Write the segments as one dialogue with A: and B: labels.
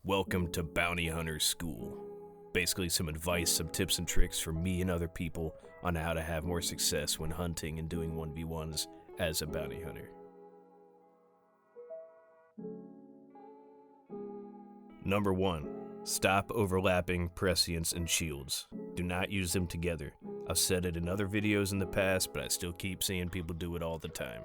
A: Welcome to Bounty Hunter School. Basically some advice, some tips and tricks from me and other people on how to have more success when hunting and doing 1v1s as a bounty hunter. Number 1. Stop overlapping prescience and shields. Do not use them together. I've said it in other videos in the past, but I still keep seeing people do it all the time.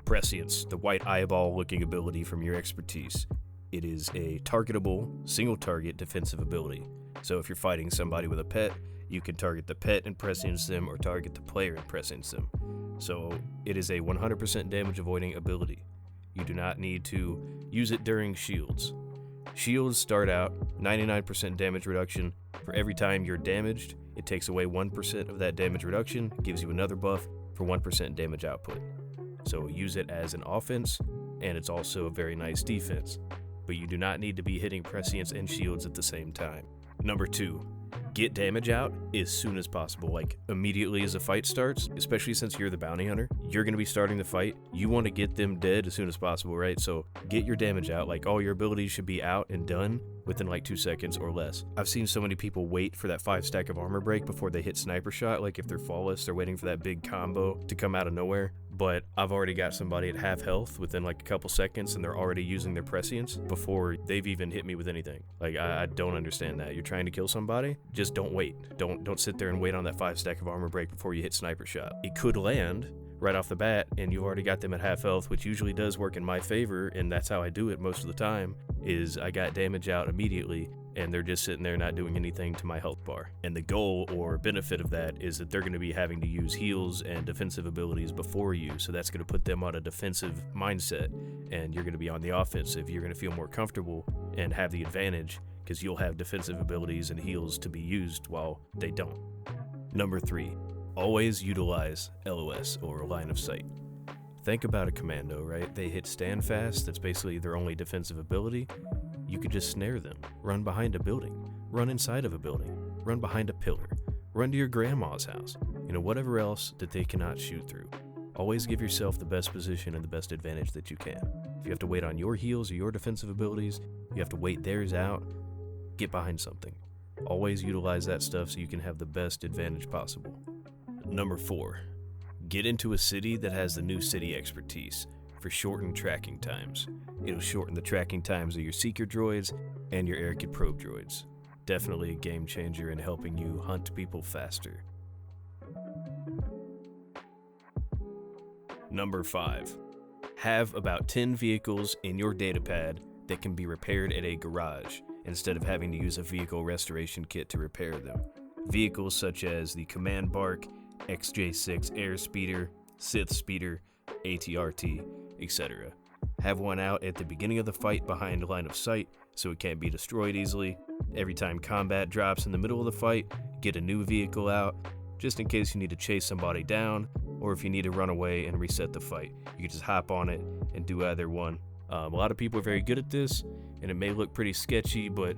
A: Prescience, the white eyeball looking ability from your expertise. It is a targetable, single target defensive ability. So if you're fighting somebody with a pet, you can target the pet and prescience them or target the player and prescience them. So it is a 100% damage avoiding ability. You do not need to use it during shields. Shields start out 99% damage reduction. For every time you're damaged, it takes away 1% of that damage reduction, gives you another buff for 1% damage output. So use it as an offense, and it's also a very nice defense. But you do not need to be hitting prescience and shields at the same time. Number 2, get damage out as soon as possible, like immediately as a fight starts, especially since you're the bounty hunter. You're going to be starting the fight. You want to get them dead as soon as possible, right? So get your damage out. Like all your abilities should be out and done within like 2 seconds or less. I've seen so many people wait for that 5 stack of armor break before they hit sniper shot. Like if they're flawless, they're waiting for that big combo to come out of nowhere. But I've already got somebody at half health within like a couple seconds and they're already using their prescience before they've even hit me with anything. Like I don't understand that. You're trying to kill somebody, just don't wait. Don't sit there and wait on that 5 stack of armor break before you hit sniper shot. It could land right off the bat and you've already got them at half health, which usually does work in my favor, and that's how I do it most of the time, is I got damage out immediately and they're just sitting there not doing anything to my health bar. And the goal or benefit of that is that they're going to be having to use heals and defensive abilities before you, so that's going to put them on a defensive mindset and you're going to be on the offensive. You're going to feel more comfortable and have the advantage because you'll have defensive abilities and heals to be used while they don't. Number 3, always utilize LOS or line of sight. Think about a commando, right? They hit stand fast, that's basically their only defensive ability. You could just snare them, run behind a building, run inside of a building, run behind a pillar, run to your grandma's house, whatever else that they cannot shoot through. Always give yourself the best position and the best advantage that you can. If you have to wait on your heals or your defensive abilities, you have to wait theirs out, get behind something. Always utilize that stuff so you can have the best advantage possible. Number 4, get into a city that has the new city expertise for shortened tracking times. It'll shorten the tracking times of your seeker droids and your air kit probe droids. Definitely a game changer in helping you hunt people faster. Number 5, have about 10 vehicles in your datapad that can be repaired at a garage instead of having to use a vehicle restoration kit to repair them. Vehicles such as the Command Bark, XJ6 Airspeeder, Sith Speeder, ATRT, etc. Have one out at the beginning of the fight behind line of sight so it can't be destroyed easily. Every time combat drops in the middle of the fight, get a new vehicle out just in case you need to chase somebody down or if you need to run away and reset the fight. You can just hop on it and do either one. A lot of people are very good at this and it may look pretty sketchy, but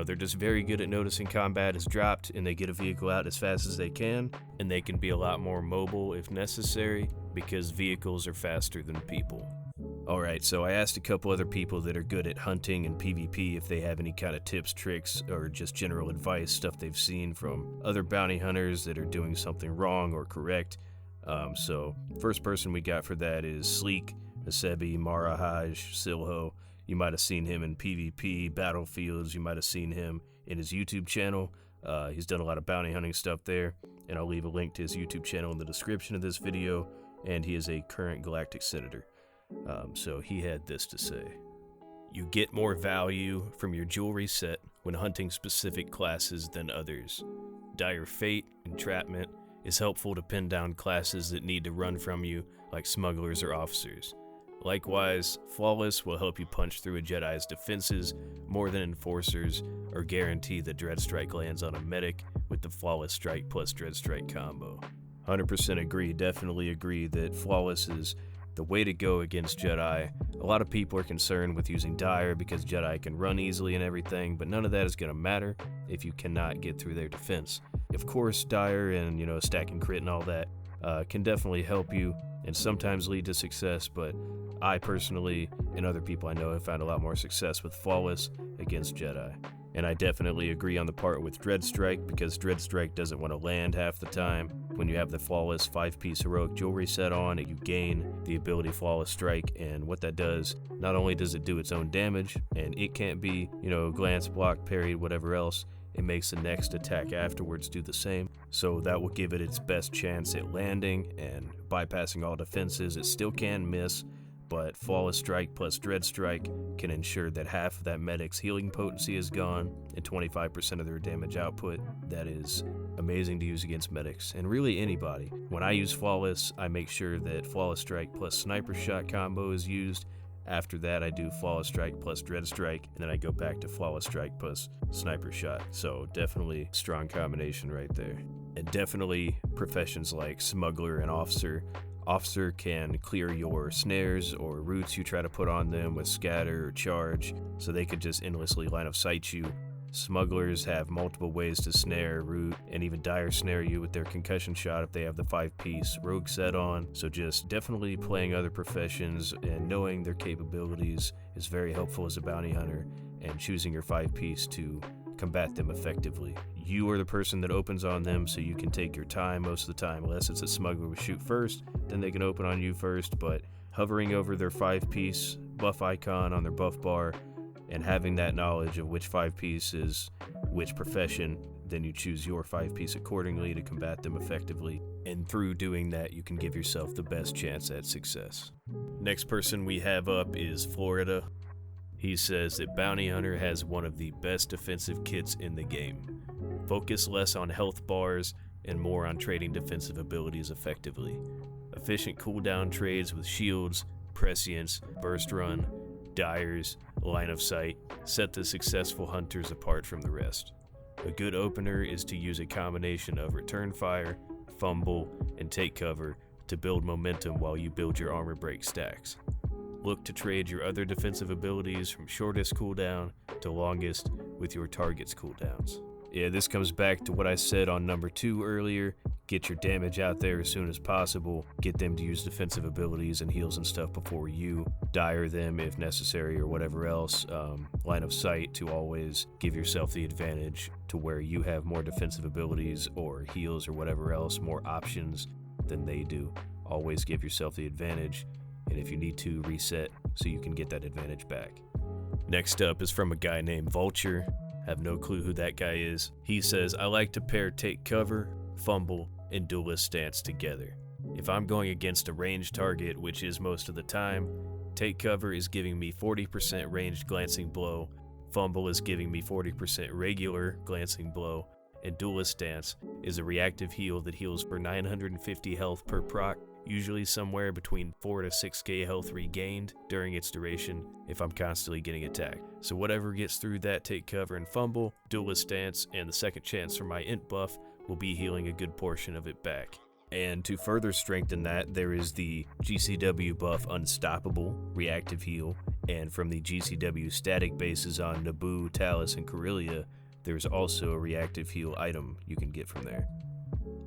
A: they're just very good at noticing combat is dropped and they get a vehicle out as fast as they can, and they can be a lot more mobile if necessary because vehicles are faster than people. Alright, so I asked a couple other people that are good at hunting and PvP if they have any kind of tips, tricks, or just general advice, stuff they've seen from other bounty hunters that are doing something wrong or correct. So first person we got for that is Sleek, Asebi, Marahaj, Silho. You might have seen him in PvP, Battlefields. You might have seen him in his YouTube channel. He's done a lot of bounty hunting stuff there, and I'll leave a link to his YouTube channel in the description of this video, and he is a current Galactic Senator. So he had this to say. You get more value from your jewelry set when hunting specific classes than others. Dire Fate, Entrapment, is helpful to pin down classes that need to run from you, like smugglers or officers. Likewise, Flawless will help you punch through a Jedi's defenses more than Enforcers, or guarantee that Dread Strike lands on a medic with the Flawless Strike plus Dread Strike combo. 100% agree, definitely agree that Flawless is the way to go against Jedi. A lot of people are concerned with using Dire because Jedi can run easily and everything, but none of that is going to matter if you cannot get through their defense. Of course, Dire and, stacking crit and all that can definitely help you and sometimes lead to success, but I personally and other people I know have found a lot more success with Flawless against Jedi. And I definitely agree on the part with Dread Strike, because Dread Strike doesn't want to land half the time. When you have the Flawless 5-piece heroic jewelry set on, you gain the ability Flawless Strike, and what that does, not only does it do its own damage, and it can't be, glance, block, parry, whatever else, it makes the next attack afterwards do the same. So that will give it its best chance at landing and bypassing all defenses. It still can miss, but Flawless Strike plus Dread Strike can ensure that half of that medic's healing potency is gone and 25% of their damage output. That is amazing to use against medics, and really anybody. When I use Flawless, I make sure that Flawless Strike plus Sniper Shot combo is used. After that, I do Flawless Strike plus Dread Strike, and then I go back to Flawless Strike plus Sniper Shot. So definitely strong combination right there. And definitely professions like Smuggler and Officer. Officer can clear your snares or roots you try to put on them with Scatter or Charge, so they could just endlessly line of sight you. Smugglers have multiple ways to snare, root, and even dire snare you with their concussion shot if they have the 5-piece rogue set on. So just definitely playing other professions and knowing their capabilities is very helpful as a bounty hunter, and choosing your 5-piece to combat them effectively. You are the person that opens on them, so you can take your time most of the time, unless it's a smuggler with shoot first, then they can open on you first. But hovering over their 5-piece buff icon on their buff bar and having that knowledge of which 5-piece is which profession, then you choose your 5-piece accordingly to combat them effectively. And through doing that, you can give yourself the best chance at success. Next person we have up is Florida. He says that Bounty Hunter has one of the best defensive kits in the game. Focus less on health bars and more on trading defensive abilities effectively. Efficient cooldown trades with shields, prescience, burst run, dyers, line of sight set the successful hunters apart from the rest. A good opener is to use a combination of return fire, fumble, and take cover to build momentum while you build your armor break stacks. Look to trade your other defensive abilities from shortest cooldown to longest with your target's cooldowns. Yeah, this comes back to what I said on number 2 earlier. Get your damage out there as soon as possible. Get them to use defensive abilities and heals and stuff before you. Dire them if necessary or whatever else. Line of sight to always give yourself the advantage to where you have more defensive abilities or heals or whatever else, more options than they do. Always give yourself the advantage, and if you need to, reset so you can get that advantage back. Next up is from a guy named Vulture. Have no clue who that guy is. He says, I like to pair take cover, fumble, and duelist stance together. If I'm going against a ranged target, which is most of the time, take cover is giving me 40% ranged glancing blow, fumble is giving me 40% regular glancing blow, and duelist stance is a reactive heal that heals for 950 health per proc, usually somewhere between 4 to 6k health regained during its duration if I'm constantly getting attacked. So whatever gets through that take cover and fumble, duelist stance, and the second chance for my int buff will be healing a good portion of it back. And to further strengthen that, there is the GCW buff Unstoppable reactive heal, and from the GCW static bases on Naboo, Talos, and Corellia, there's also a reactive heal item you can get from there.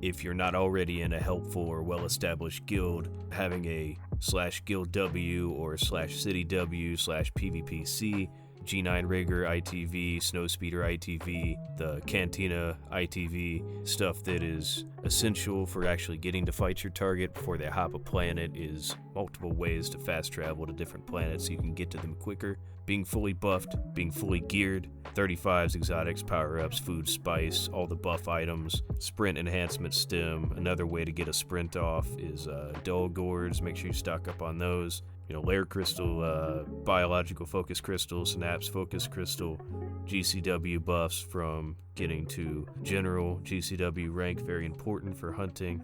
A: If you're not already in a helpful or well-established guild, having a /guild W or /city W /PvPC, G9 Rigger ITV, Snowspeeder ITV, the Cantina ITV, stuff that is essential for actually getting to fight your target before they hop a planet, is multiple ways to fast travel to different planets so you can get to them quicker. Being fully buffed, being fully geared, 35s, exotics, power-ups, food, spice, all the buff items, sprint enhancement stem. Another way to get a sprint off is dull gourds. Make sure you stock up on those. Lair crystal, biological focus crystal, synapse focus crystal, GCW buffs from getting to general GCW rank, very important for hunting.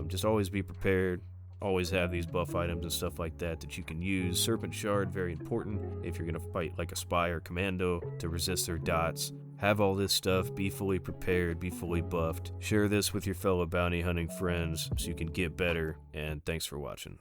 A: Just always be prepared. Always have these buff items and stuff like that you can use. Serpent Shard, very important if you're going to fight like a spy or commando to resist their dots. Have all this stuff, be fully prepared, be fully buffed. Share this with your fellow bounty hunting friends so you can get better, and thanks for watching.